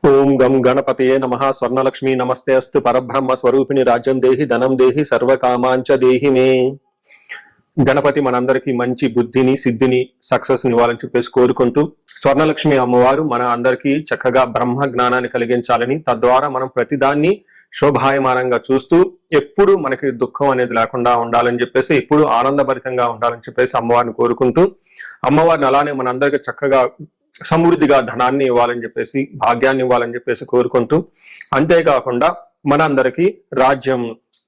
ఓం గం గణపతయే నమః. స్వర్ణలక్ష్మి నమస్తే అస్తు. పరబ్రహ్మ స్వరూపిణి రాజ్యం దేహి ధనం దేహి సర్వకామాంచ దేహి మే. గణపతి మనందరికీ మంచి బుద్ధిని సిద్ధిని సక్సెస్ ఇవ్వాలని చెప్పేసి కోరుకుంటూ, స్వర్ణలక్ష్మి అమ్మవారు మన అందరికీ చక్కగా బ్రహ్మ జ్ఞానాన్ని కలిగించాలని, తద్వారా మనం ప్రతిదాన్ని శోభాయమానంగా చూస్తూ ఎప్పుడు మనకి దుఃఖం అనేది లేకుండా ఉండాలని చెప్పేసి, ఎప్పుడు ఆనందభరితంగా ఉండాలని చెప్పేసి అమ్మవారిని కోరుకుంటూ, అమ్మవారిని అలానే మనందరికీ చక్కగా సమృద్ధిగా ధనాన్ని ఇవ్వాలని చెప్పేసి, భాగ్యాన్ని ఇవ్వాలని చెప్పేసి కోరుకుంటూ, అంతేకాకుండా మనందరికీ రాజ్యం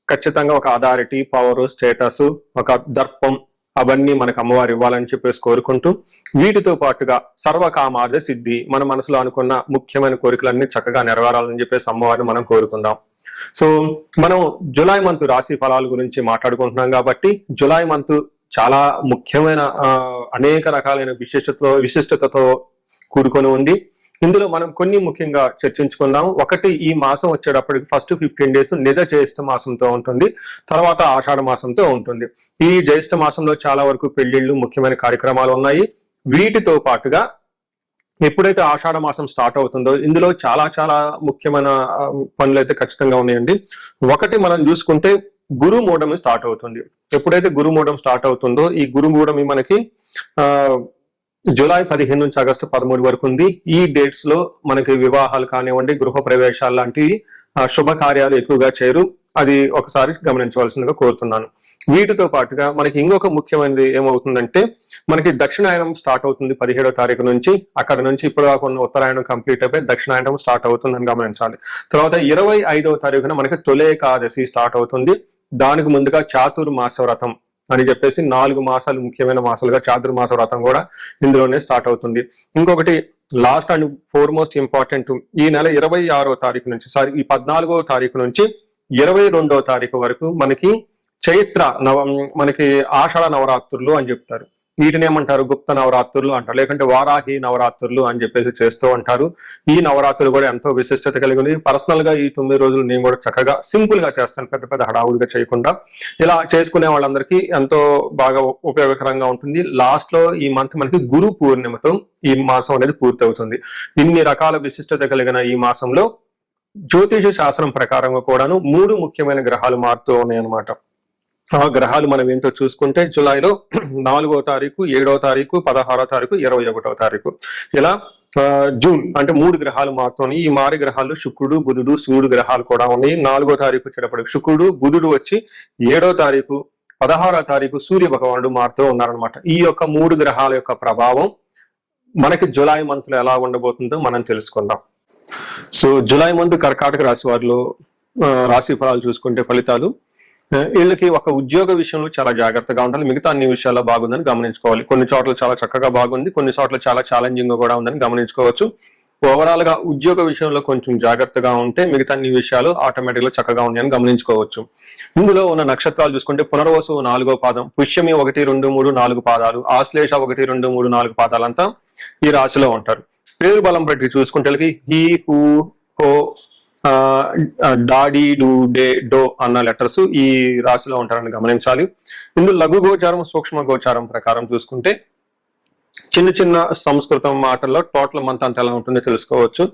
ఖచ్చితంగా ఒక అథారిటీ, పవర్, స్టేటస్, ఒక దర్పం అవన్నీ మనకు అమ్మవారు ఇవ్వాలని చెప్పేసి కోరుకుంటూ, వీటితో పాటుగా సర్వకామార్థ సిద్ధి, మన మనసులో అనుకున్న ముఖ్యమైన కోరికలన్నీ చక్కగా నెరవేరాలని చెప్పేసి అమ్మవారిని మనం కోరుకుందాం. సో మనం జులై మంత్ రాశి ఫలాల గురించి మాట్లాడుకుంటున్నాం కాబట్టి, జులై మంత్ చాలా ముఖ్యమైన అనేక రకాలైన విశిష్టతతో కూడుకొని ఉంది. ఇందులో మనం కొన్ని ముఖ్యంగా చర్చించుకుందాం. ఒకటి, ఈ మాసం వచ్చేటప్పటికి ఫస్ట్ 15 days నిజ జ్యేష్ఠ మాసంతో ఉంటుంది, తర్వాత ఆషాఢ మాసంతో ఉంటుంది. ఈ జ్యేష్ఠ మాసంలో చాలా వరకు పెళ్లిళ్ళు, ముఖ్యమైన కార్యక్రమాలు ఉన్నాయి. వీటితో పాటుగా ఎప్పుడైతే ఆషాఢ మాసం స్టార్ట్ అవుతుందో, ఇందులో చాలా చాలా ముఖ్యమైన పనులు అయితే ఖచ్చితంగా ఉన్నాయండి. ఒకటి, మనం చూసుకుంటే గురుమూఢమి స్టార్ట్ అవుతుంది. ఎప్పుడైతే గురుమూఢం స్టార్ట్ అవుతుందో, ఈ గురుమూఢమి మనకి జూలై 15 నుంచి ఆగస్టు 13 వరకు ఉంది. ఈ డేట్స్ లో మనకి వివాహాలు కానివ్వండి, గృహ ప్రవేశాలు లాంటి శుభకార్యాలు ఎక్కువగా చేరు. అది ఒకసారి గమనించవలసిందిగా కోరుతున్నాను. వీటితో పాటుగా మనకి ఇంకొక ముఖ్యమైనది ఏమవుతుందంటే, మనకి దక్షిణాయనం స్టార్ట్ అవుతుంది 17వ తారీఖు నుంచి. అక్కడ నుంచి ఇప్పుడు ఉన్న ఉత్తరాయణం కంప్లీట్ అయిపోయి దక్షిణాయనం స్టార్ట్ అవుతుందని గమనించాలి. తర్వాత 25వ తారీఖున మనకి తొలి ఏకాదశి స్టార్ట్ అవుతుంది. దానికి ముందుగా చాతుర్మాస వ్రతం అని చెప్పేసి 4 మాసాలు ముఖ్యమైన మాసాలుగా చాతుర్మాస వ్రతం కూడా ఇందులోనే స్టార్ట్ అవుతుంది. ఇంకొకటి, లాస్ట్ అండ్ ఫోర్మోస్ట్ ఇంపార్టెంట్, ఈ నెల 26వ తారీఖు నుంచి ఈ 14వ తారీఖు నుంచి 22వ తారీఖు వరకు మనకి చైత్ర మనకి ఆషాఢ నవరాత్రులు అని చెప్తారు. వీటిని ఏమంటారు? గుప్త నవరాత్రులు అంటారు, లేకుంటే వారాహి నవరాత్రులు అని చెప్పేసి చేస్తూ ఉంటారు. ఈ నవరాత్రులు కూడా ఎంతో విశిష్టత కలిగి ఉంది. పర్సనల్ గా ఈ 9 రోజులు నేను కూడా చక్కగా సింపుల్ గా చేస్తాను, పెద్ద పెద్ద హడావుడిగా చేయకుండా. ఇలా చేసుకునే వాళ్ళందరికీ ఎంతో బాగా ఉపయోగకరంగా ఉంటుంది. లాస్ట్ లో ఈ మంత్ మనకి గురు పూర్ణిమతో ఈ మాసం అనేది పూర్తి అవుతుంది. ఇన్ని రకాల విశిష్టత కలిగిన ఈ మాసంలో జ్యోతిష శాస్త్రం ప్రకారంగా కూడాను 3 ముఖ్యమైన గ్రహాలు మారుతూ ఉన్నాయి అన్నమాట. ఆ గ్రహాలు మనం ఏంటో చూసుకుంటే, జూలైలో 4వ తారీఖు, 7వ తారీఖు, 16వ తారీఖు, 21వ తారీఖు, ఇలా జూన్ అంటే 3 గ్రహాలు మారుతున్నాయి. ఈ మారి గ్రహాలు శుక్రుడు, బుధుడు, సూర్యుడు గ్రహాలు కూడా ఉన్నాయి. 4వ తారీఖు వచ్చేటప్పటికి శుక్రుడు, బుధుడు వచ్చి 7వ తారీఖు, 16వ తారీఖు సూర్య భగవానుడు మారుతూ ఉన్నారనమాట. ఈ యొక్క 3 గ్రహాల యొక్క ప్రభావం మనకి జూలై మంత్ లో ఎలా ఉండబోతుందో మనం తెలుసుకుందాం. సో జూలై మంత్ కర్కాటక రాశి వారిలో రాశి ఫలాలు చూసుకుంటే ఫలితాలు, వీళ్ళకి ఒక ఉద్యోగ విషయంలో చాలా జాగ్రత్తగా ఉండాలి. మిగతా అన్ని విషయాల్లో బాగుందని గమనించుకోవాలి. కొన్ని చోట్ల చాలా చక్కగా బాగుంది, కొన్ని చోట్ల చాలా ఛాలెంజింగ్ గా కూడా ఉందని గమనించుకోవచ్చు. ఓవరాల్ గా ఉద్యోగ విషయంలో కొంచెం జాగ్రత్తగా ఉంటే మిగతా అన్ని విషయాలు ఆటోమేటిక్ గా చక్కగా ఉన్నాయని గమనించుకోవచ్చు. ఇందులో ఉన్న నక్షత్రాలు చూసుకుంటే, పునర్వసు 4వ పాదం, పుష్యమి 1, 2, 3, 4 పాదాలు, ఆశ్లేష 1, 2, 3, 4 పాదాలంతా ఈ రాశిలో ఉంటారు. పేరు బలం బట్టి చూసుకుంటే హీ, హూ, హో, డాడీ, డూ, డే, డో అన్న లెటర్స్ ఈ రాశిలో ఉంటారని గమనించాలి. ఇందులో లఘు గోచారం, సూక్ష్మ గోచారం ప్రకారం చూసుకుంటే చిన్న చిన్న సంస్కృతం మాటల్లో టోటల్ మంత్ అంతా ఎలా ఉంటుందో తెలుసుకోవచ్చు.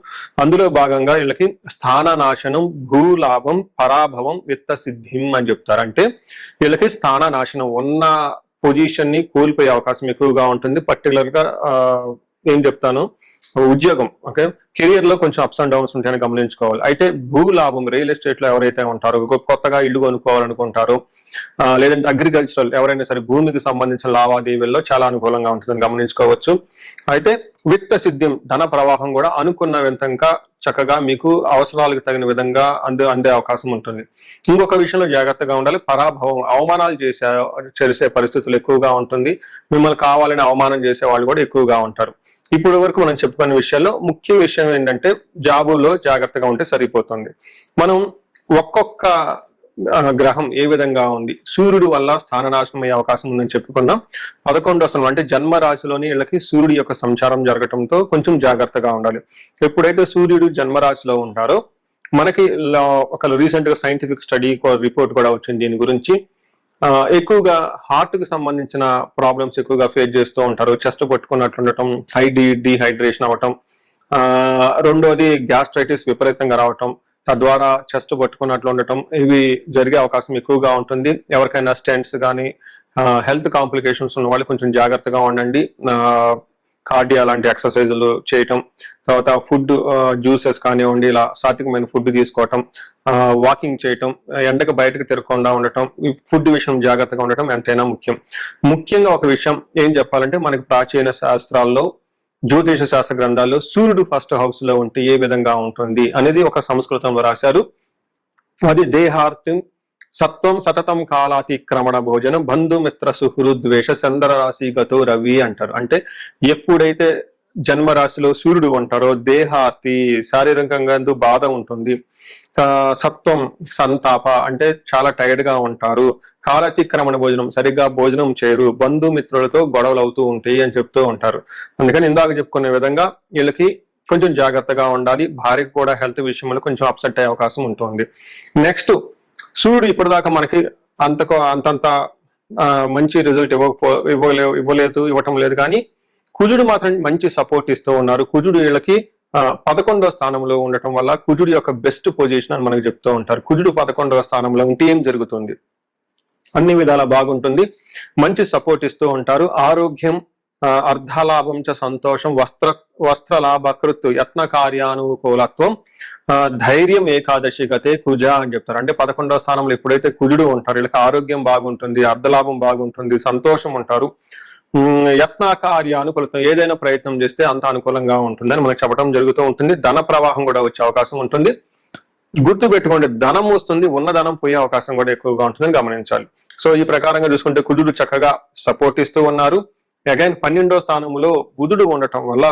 అందులో భాగంగా వీళ్ళకి స్థాన నాశనం, భూలాభం, పరాభవం, విత్త సిద్ధిం అని చెప్తారు. అంటే వీళ్ళకి స్థాన నాశనం, ఉన్న పొజిషన్ ని కోల్పోయే అవకాశం ఎక్కువగా ఉంటుంది. పర్టికులర్ గా ఏం చెప్తాను, ఉద్యోగం, ఓకే, కెరియర్ లో కొంచెం అప్స్ అండ్ డౌన్స్ ఉంటాయని గమనించుకోవాలి. అయితే భూలాభం, రియల్ ఎస్టేట్ లో ఎవరైతే ఉంటారో, కొత్తగా ఇల్లు కొనుక్కోవాలనుకుంటారో, లేదంటే అగ్రికల్చరల్ ఎవరైనా సరే భూమికి సంబంధించిన లావాదేవీల్లో చాలా అనుకూలంగా ఉంటుందని గమనించుకోవచ్చు. అయితే విత్త సిద్ధిం, ధన ప్రవాహం కూడా అనుకున్న విధంగా చక్కగా మీకు అవసరాలకు తగిన విధంగా అందే అవకాశం ఉంటుంది. ఇంకొక విషయంలో జాగ్రత్తగా ఉండాలి, పరాభవం, అవమానాలు చేసే పరిస్థితులు ఎక్కువగా ఉంటుంది. మిమ్మల్ని కావాలని అవమానం చేసే వాళ్ళు కూడా ఎక్కువగా ఉంటారు. ఇప్పటి వరకు మనం చెప్పుకున్న విషయాల్లో ముఖ్య విషయం ఏంటంటే, జాబుల్లో జాగ్రత్తగా ఉంటే సరిపోతుంది. మనం ఒక్కొక్క గ్రహం ఏ విధంగా ఉంది, సూర్యుడు వల్ల స్థాననాశనం అయ్యే అవకాశం ఉందని చెప్పుకున్నాం. 11వ స్థానం అంటే జన్మ రాశిలోని వీళ్ళకి సూర్యుడి యొక్క సంచారం జరగటంతో కొంచెం జాగ్రత్తగా ఉండాలి. ఎప్పుడైతే సూర్యుడు జన్మరాశిలో ఉంటారో, మనకి ఒక రీసెంట్ గా సైంటిఫిక్ స్టడీ రిపోర్ట్ కూడా వచ్చింది దీని గురించి. ఎక్కువగా హార్ట్ కి సంబంధించిన ప్రాబ్లమ్స్ ఎక్కువగా ఫేస్ చేస్తూ ఉంటారు. చెస్ట్ పట్టుకున్నట్టు ఉండటం, డీహైడ్రేషన్ అవ్వటం, రెండోది గ్యాస్ట్రైటిస్ విపరీతంగా రావటం, తద్వారా చెస్ట్ పట్టుకున్నట్లు ఉండటం, ఇవి జరిగే అవకాశం ఎక్కువగా ఉంటుంది. ఎవరికైనా స్టెంట్స్ కానీ హెల్త్ కాంప్లికేషన్స్ ఉన్న వాళ్ళు కొంచెం జాగ్రత్తగా ఉండండి. కార్డియా లాంటి ఎక్సర్సైజులు చేయటం, తర్వాత ఫుడ్ జ్యూసెస్ కానివ్వండి, ఇలా సాత్వికమైన ఫుడ్ తీసుకోవటం, వాకింగ్ చేయటం, ఎండకు బయటకు తిరగకుండా ఉండటం, ఫుడ్ విషయం జాగ్రత్తగా ఉండటం ఎంతైనా ముఖ్యం. ముఖ్యంగా ఒక విషయం ఏం చెప్పాలంటే, మనకి ప్రాచీన శాస్త్రాల్లో, జ్యోతిష శాస్త్ర గ్రంథాల్లో సూర్యుడు ఫస్ట్ హౌస్ లో ఉంటే ఏ విధంగా ఉంటుంది అనేది ఒక సంస్కృతంలో రాశారు. అది దేహార్తిం సత్వం సతతం కాలాతిక్రమణ భోజనం బంధుమిత్ర సుహృద్వేష చంద్ర రాశి గతో రవి అంటారు. అంటే ఎప్పుడైతే జన్మరాశిలో సూర్యుడు ఉంటారో దేహార్తి, శారీరకంగా బాధ ఉంటుంది, సత్వం సంతాప అంటే చాలా టైర్డ్ గా ఉంటారు, కాలాతిక్రమణ భోజనం సరిగ్గా భోజనం చేయరు, బంధుమిత్రులతో గొడవలు అవుతూ ఉంటాయి అని చెప్తూ ఉంటారు. అందుకని ఇందాక చెప్పుకునే విధంగా వీళ్ళకి కొంచెం జాగ్రత్తగా ఉండాలి. భార్యకు కూడా హెల్త్ విషయంలో కొంచెం అప్సెట్ అయ్యే అవకాశం ఉంటుంది. నెక్స్ట్, సూర్యుడు ఇప్పటిదాకా మనకి అంతంత మంచి రిజల్ట్ ఇవ్వటం లేదు, కానీ కుజుడు మాత్రం మంచి సపోర్ట్ ఇస్తూ ఉన్నారు. కుజుడు వీళ్ళకి 11వ స్థానంలో ఉండటం వల్ల కుజుడు యొక్క బెస్ట్ పొజిషన్ అని మనకు చెప్తూ ఉంటారు. కుజుడు 11వ స్థానంలో ఉంటే ఏం జరుగుతుంది, అన్ని విధాల బాగుంటుంది, మంచి సపోర్ట్ ఇస్తూ ఉంటారు. ఆరోగ్యం, అర్ధలాభం చ సంతోషం, వస్త్రలాభకృత్ యత్న కార్యానుకూలత్వం, ధైర్యం ఏకాదశి గతే కుజ అని చెప్తారు. అంటే 11వ స్థానంలో ఎప్పుడైతే కుజుడు ఉంటారు వీళ్ళకి ఆరోగ్యం బాగుంటుంది, అర్ధలాభం బాగుంటుంది, సంతోషం ఉంటారు. యత్న కార్యానుకూలత్వం, ఏదైనా ప్రయత్నం చేస్తే అంత అనుకూలంగా ఉంటుందని మనకు చెప్పడం జరుగుతూ ఉంటుంది. ధన ప్రవాహం కూడా వచ్చే అవకాశం ఉంటుంది. గుర్తు పెట్టుకోండి, ధనం వస్తుంది, ఉన్న ధనం పోయే అవకాశం కూడా ఎక్కువగా ఉంటుందని గమనించాలి. సో ఈ ప్రకారంగా చూసుకుంటే కుజుడు చక్కగా సపోర్ట్ ఇస్తూ ఉన్నారు. అగైన్ 12వ స్థానంలో బుధుడు ఉండటం వల్ల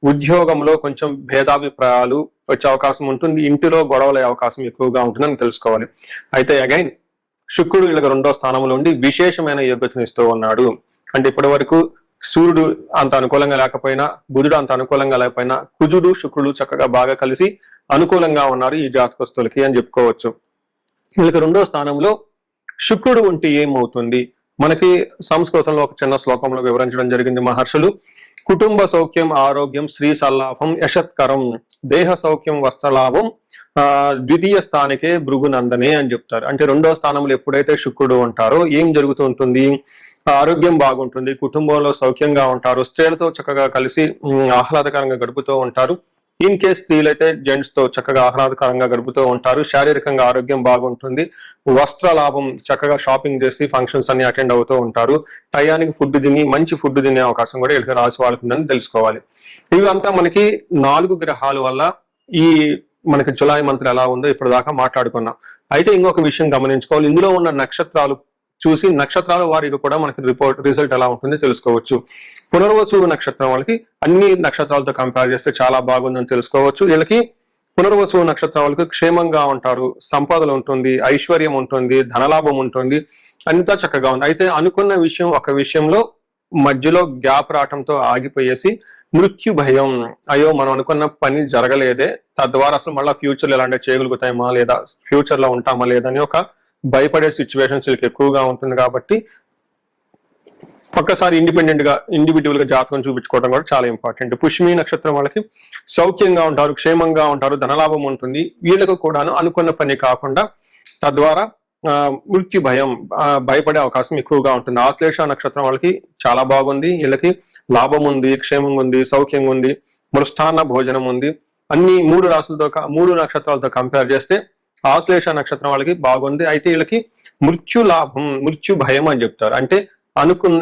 ఉద్యోగంలో కొంచెం భేదాభిప్రాయాలు వచ్చే అవకాశం ఉంటుంది, ఇంటిలో గొడవల అవకాశం ఎక్కువగా ఉంటుందని తెలుసుకోవాలి. అయితే అగైన్ శుక్రుడు వీళ్ళకి 2వ స్థానంలో ఉండి విశేషమైన యోగ్యతను ఇస్తూ ఉన్నాడు. అంటే ఇప్పటి వరకు సూర్యుడు అంత అనుకూలంగా లేకపోయినా, బుధుడు అంత అనుకూలంగా లేకపోయినా, కుజుడు శుక్రుడు చక్కగా బాగా కలిసి అనుకూలంగా ఉన్నారు ఈ జాతకస్తులకి అని చెప్పుకోవచ్చు. వీళ్ళకి 2వ స్థానంలో శుక్రుడు ఉంటే ఏమవుతుంది, మనకి సంస్కృతంలో ఒక చిన్న శ్లోకంలో వివరించడం జరిగింది మహర్షులు. కుటుంబ సౌఖ్యం ఆరోగ్యం శ్రీ సల్లాభం యశత్కరం దేహ సౌఖ్యం వస్త్రలాభం ద్వితీయ స్థానికే భృగునందనే అని చెప్తారు. అంటే 2వ స్థానంలో ఎప్పుడైతే శుక్రుడు ఉంటారో ఏం జరుగుతూ ఉంటుంది, ఆరోగ్యం బాగుంటుంది, కుటుంబంలో సౌఖ్యంగా ఉంటారు, స్త్రీలతో చక్కగా కలిసి ఆహ్లాదకరంగా గడుపుతూ ఉంటారు. ఇన్ కేస్ స్త్రీలైతే జెంట్స్ తో చక్కగా ఆహ్లాదకరంగా గడుపుతూ ఉంటారు, శారీరకంగా ఆరోగ్యం బాగుంటుంది, వస్త్ర లాభం, చక్కగా షాపింగ్ చేసి ఫంక్షన్స్ అన్ని అటెండ్ అవుతూ ఉంటారు, టయానికి ఫుడ్ తిని మంచి ఫుడ్ తినే అవకాశం కూడా వీళ్ళకి రాసి వాళ్ళకుందని తెలుసుకోవాలి. ఇవంతా మనకి 4 గ్రహాల వల్ల ఈ మనకి జులై మంత్ ఎలా ఉందో ఇప్పుడు దాకా మాట్లాడుకున్నాం. అయితే ఇంకొక విషయం గమనించుకోవాలి, ఇందులో ఉన్న నక్షత్రాలు చూసి నక్షత్రాల వారికి కూడా మనకి రిజల్ట్ ఎలా ఉంటుందో తెలుసుకోవచ్చు. పునర్వసు నక్షత్రం వాళ్ళకి అన్ని నక్షత్రాలతో కంపేర్ చేస్తే చాలా బాగుందని తెలుసుకోవచ్చు. వీళ్ళకి పునర్వసు నక్షత్రం వాళ్ళకి క్షేమంగా ఉంటారు, సంపదలు ఉంటుంది, ఐశ్వర్యం ఉంటుంది, ధనలాభం ఉంటుంది, అంతా చక్కగా ఉంది. అయితే అనుకున్న విషయం ఒక విషయంలో మధ్యలో గ్యాప్ రావటంతో ఆగిపోయేసి మృత్యు భయం, అయ్యో మనం అనుకున్న పని జరగలేదే, తద్వారా అసలు మళ్ళీ ఫ్యూచర్ లో ఎలాంటి చేయగలుగుతామా లేదా, ఫ్యూచర్ లో ఉంటామా లేదని ఒక భయపడే సిచ్యువేషన్స్ ఎక్కువగా ఉంటుంది. కాబట్టి ఒక్కసారి ఇండివిజువల్ గా జాతకం చూపించుకోవడం కూడా చాలా ఇంపార్టెంట్. పుష్మి నక్షత్రం వాళ్ళకి సౌఖ్యంగా ఉంటారు, క్షేమంగా ఉంటారు, ధనలాభం ఉంటుంది, వీళ్ళకు కూడాను అనుకున్న పని కాకుండా తద్వారా మృత్యు భయం, భయపడే అవకాశం ఎక్కువగా ఉంటుంది. ఆశ్లేష నక్షత్రం వాళ్ళకి చాలా బాగుంది, వీళ్ళకి లాభం ఉంది, క్షేమం ఉంది, సౌఖ్యం ఉంది, మృష్టాన్న భోజనం ఉంది. అన్ని 3 నక్షత్రాలతో కంపేర్ చేస్తే ఆశ్లేష నక్షత్రం వాళ్ళకి బాగుంది. అయితే వీళ్ళకి మృత్యు లాభం, మృత్యు భయం అని చెప్తారు. అంటే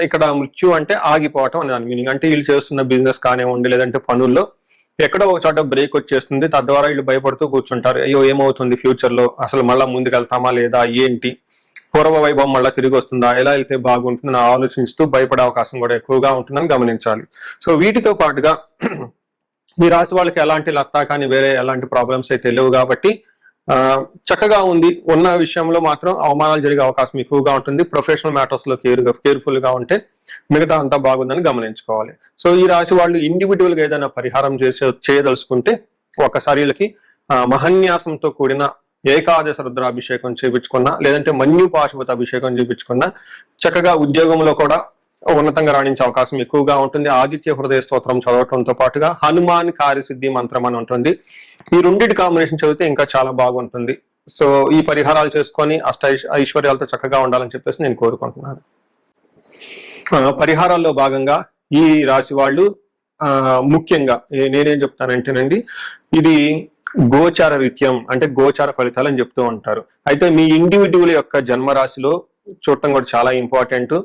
ఇక్కడ మృత్యు అంటే ఆగిపోవటం అని దాని మీనింగ్. అంటే వీళ్ళు చేస్తున్న బిజినెస్ కానివ్వండి లేదంటే పనుల్లో ఎక్కడో ఒక చోట బ్రేక్ వచ్చేస్తుంది, తద్వారా వీళ్ళు భయపడుతూ కూర్చుంటారు, అయ్యో ఏమవుతుంది ఫ్యూచర్ లో, అసలు మళ్ళీ ముందుకు వెళ్తామా లేదా, ఏంటి పూర్వ వైభవం మళ్ళీ తిరిగి వస్తుందా, ఎలా వెళ్తే బాగుంటుందని ఆలోచిస్తూ భయపడే అవకాశం కూడా ఎక్కువగా ఉంటుందని గమనించాలి. సో వీటితో పాటుగా ఈ రాశి వాళ్ళకి ఎలాంటి లత్తా కానీ వేరే ఎలాంటి ప్రాబ్లమ్స్ అయితే లేవు కాబట్టి చక్కగా ఉంది. ఉన్న విషయంలో మాత్రం అవమానాలు జరిగే అవకాశం ఎక్కువగా ఉంటుంది. ప్రొఫెషనల్ మ్యాటర్స్ లో కేర్ఫుల్ గా ఉంటే మిగతా అంతా బాగుందని గమనించుకోవాలి. సో ఈ రాశి వాళ్ళు ఇండివిజువల్ గా ఏదైనా పరిహారం చేయదలుచుకుంటే ఒకసారి వీళ్ళకి మహన్యాసంతో కూడిన ఏకాదశ రుద్రాభిషేకం చేయించుకున్నా లేదంటే మన్యు పాశుపత అభిషేకం చేయించుకున్నా, చక్కగా ఉద్యోగంలో కూడా ఉన్నతంగా రాణించే అవకాశం ఎక్కువగా ఉంటుంది. ఆదిత్య హృదయ స్తోత్రం చదవటంతో పాటుగా హనుమాన్ కార్యసిద్ధి మంత్రం అని ఉంటుంది. ఈ రెండింటి కాంబినేషన్ చదివితే ఇంకా చాలా బాగుంటుంది. సో ఈ పరిహారాలు చేసుకొని ఐశ్వర్యాలతో చక్కగా ఉండాలని చెప్పేసి నేను కోరుకుంటున్నాను. పరిహారాల్లో భాగంగా ఈ రాశి వాళ్ళు ముఖ్యంగా నేనేం చెప్తానంటేనండి, ఇది గోచార రీత్యం అంటే గోచార ఫలితాలు అని చెప్తూ ఉంటారు. అయితే మీ ఇండివిడ్యువల్ యొక్క జన్మరాశిలో చూడటం కూడా చాలా ఇంపార్టెంట్.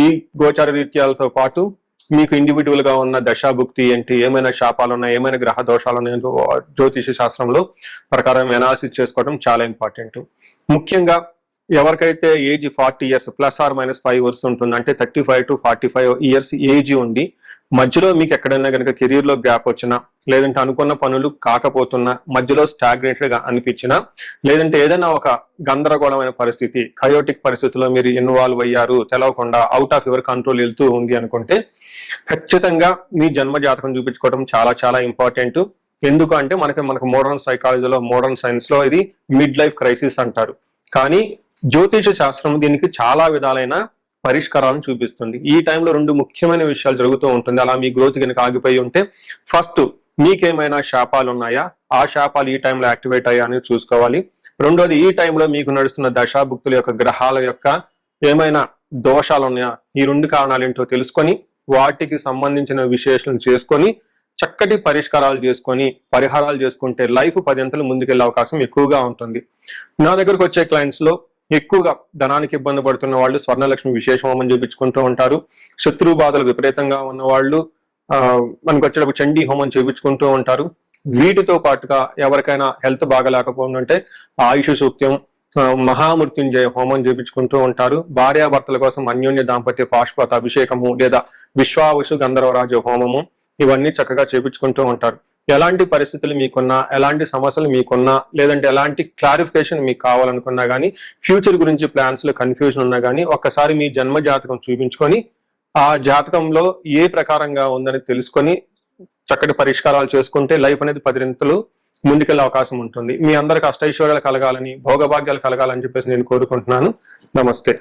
ఈ గోచార రీత్యాలతో పాటు మీకు ఇండివిడ్యువల్ గా ఉన్న దశాభుక్తి ఏంటి, ఏమైనా శాపాలు ఉన్నాయి, ఏమైనా గ్రహ దోషాలు ఉన్నాయో జ్యోతిష శాస్త్రంలో ప్రకారం ఎనాలిసిస్ చేసుకోవడం చాలా ఇంపార్టెంట్. ముఖ్యంగా ఎవరికైతే ఏజ్ 40 years +or-5 years ఉంటుంది, అంటే 35 to 45 years ఏజ్ ఉండి మధ్యలో మీకు ఎక్కడైనా కనుక కెరీర్ లో గ్యాప్ వచ్చినా, లేదంటే అనుకున్న పనులు కాకపోతున్నా, మధ్యలో స్టాగ్నేటెడ్ గా అనిపించినా, లేదంటే ఏదైనా ఒక గందరగోళమైన పరిస్థితి, కయోటిక్ పరిస్థితిలో మీరు ఇన్వాల్వ్ అయ్యారు, తెలవకుండా అవుట్ ఆఫ్ యువర్ కంట్రోల్ వెళ్తూ ఉంది అనుకుంటే ఖచ్చితంగా మీ జన్మ జాతకం చూపించుకోవడం చాలా చాలా ఇంపార్టెంట్. ఎందుకు అంటే మనకు మోడర్న్ సైకాలజీలో, మోడర్న్ సైన్స్ లో ఇది మిడ్ లైఫ్ క్రైసిస్ అంటారు. కానీ జ్యోతిష శాస్త్రం దీనికి చాలా విధాలైన పరిష్కారాలను చూపిస్తుంది. ఈ టైంలో 2 ముఖ్యమైన విషయాలు జరుగుతూ ఉంటుంది. అలా మీ గ్రోత్ కనుక ఆగిపోయి ఉంటే, ఫస్ట్ మీకేమైనా శాపాలు ఉన్నాయా, ఆ శాపాలు ఈ టైంలో యాక్టివేట్ అయ్యా అని చూసుకోవాలి. రెండోది, ఈ టైంలో మీకు నడుస్తున్న దశాభుక్తుల యొక్క గ్రహాల యొక్క ఏమైనా దోషాలు ఉన్నాయా, ఈ 2 కారణాలు ఏంటో తెలుసుకొని వాటికి సంబంధించిన విశ్లేషణ చేసుకొని చక్కటి పరిష్కారాలు చేసుకొని పరిహారాలు చేసుకుంటే లైఫ్ 10 అంతలు ముందుకెళ్లే అవకాశం ఎక్కువగా ఉంటుంది. నా దగ్గరకు వచ్చే క్లయింట్స్ లో ఎక్కువగా ధనానికి ఇబ్బంది పడుతున్న వాళ్ళు స్వర్ణలక్ష్మి విశేష హోమం చేయించుకుంటూ ఉంటారు. శత్రు బాధలు విపరీతంగా ఉన్న వాళ్ళు మనకు వచ్చేటప్పుడు చండీ హోమం చేయించుకుంటూ ఉంటారు. వీటితో పాటుగా ఎవరికైనా హెల్త్ బాగలేకపోతుంటే ఆయుష్ సూక్త్యం, మహామృత్యుంజయ హోమం చేయించుకుంటూ ఉంటారు. భార్యాభర్తల కోసం అన్యోన్య దాంపత్య పాశుపత అభిషేకము లేదా విశ్వావసు గంధర్వరాజ హోమము ఇవన్నీ చక్కగా చేపించుకుంటూ ఉంటారు. ఎలాంటి పరిస్థితులు మీకున్నా, ఎలాంటి సమస్యలు మీకున్నా, లేదంటే ఎలాంటి క్లారిఫికేషన్ మీకు కావాలనుకున్నా కానీ, ఫ్యూచర్ గురించి ప్లాన్స్ లో కన్ఫ్యూజన్ ఉన్నా కానీ, ఒక్కసారి మీ జన్మ జాతకం చూపించుకొని ఆ జాతకంలో ఏ ప్రకారంగా ఉందని తెలుసుకొని చక్కటి పరిష్కారాలు చేసుకుంటే లైఫ్ అనేది 10 రెట్లు ముందుకెళ్లే అవకాశం ఉంటుంది. మీ అందరికి అష్టైశ్వర్యాలు కలగాలని, భోగభాగ్యాలు కలగాలని చెప్పేసి నేను కోరుకుంటున్నాను. నమస్తే.